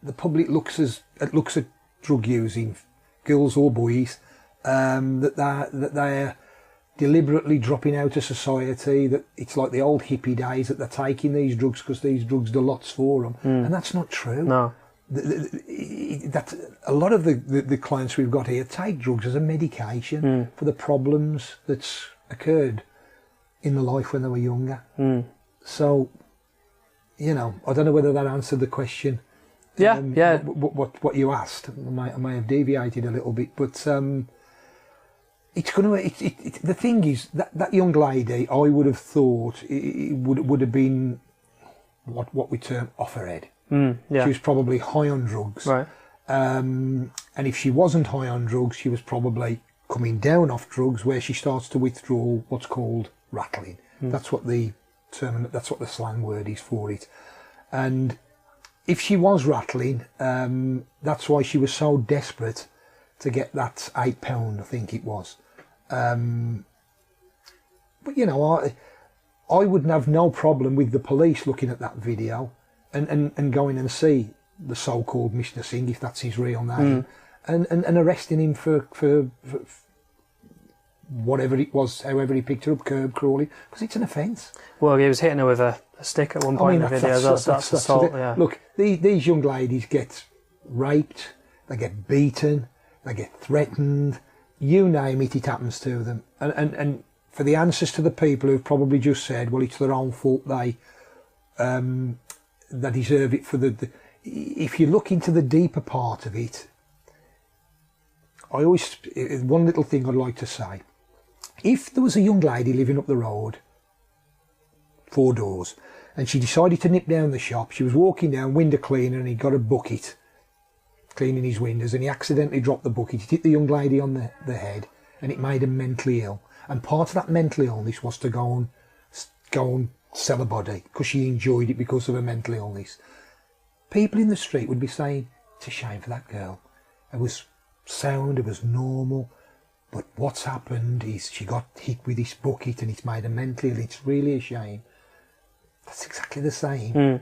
the public looks at drug using girls or boys, that they're deliberately dropping out of society, that it's like the old hippie days, that they're taking these drugs because these drugs do lots for them, and that's not true. No. That a lot of the clients we've got here take drugs as a medication for the problems that's occurred in the life when they were younger. So, you know, I don't know whether that answered the question. Yeah, yeah. What you asked, I may have deviated a little bit, but it's going to. The thing is that young lady, I would have thought it would have been what we term off her head. Yeah. She was probably high on drugs, right? And if she wasn't high on drugs, she was probably coming down off drugs, where she starts to withdraw what's called rattling. That's what the term, that's what the slang word is for it. And if she was rattling, that's why she was so desperate to get that £8, I think it was. But you know, I wouldn't have no problem with the police looking at that video and going and see the so-called Mr. Singh, if that's his real name, and arresting him for whatever it was, however he picked her up, curb crawling, because it's an offence. Well, he was hitting her with a stick at one point in the video. That's assault. Yeah. Look, these young ladies get raped, they get beaten, they get threatened. You name it, it happens to them. And for the answers to the people who've probably just said, well, it's their own fault, they deserve it for the. If you look into the deeper part of it, one little thing I'd like to say. If there was a young lady living up the road, 4 doors, and she decided to nip down the shop, she was walking down, window cleaner, and he got a bucket cleaning his windows, and he accidentally dropped the bucket. It hit the young lady on the head, and it made her mentally ill. And part of that mental illness was to go and sell a body, because she enjoyed it because of her mental illness. People in the street would be saying, it's a shame for that girl. It was sound, it was normal, but what's happened is she got hit with this bucket and it's made her mentally ill. It's really a shame. That's exactly the same.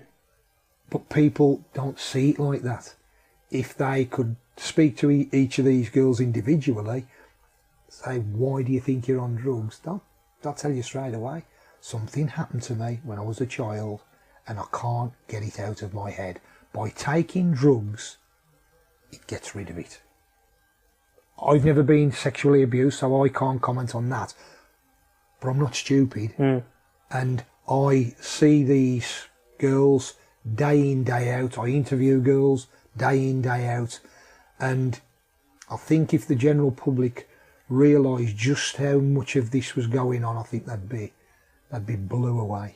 But people don't see it like that. If they could speak to each of these girls individually, say, why do you think you're on drugs? They'll tell you straight away. Something happened to me when I was a child and I can't get it out of my head. By taking drugs, it gets rid of it. I've never been sexually abused, so I can't comment on that. But I'm not stupid. And I see these girls day in, day out. I interview girls day in, day out. And I think if the general public realised just how much of this was going on, I think they'd be blew away.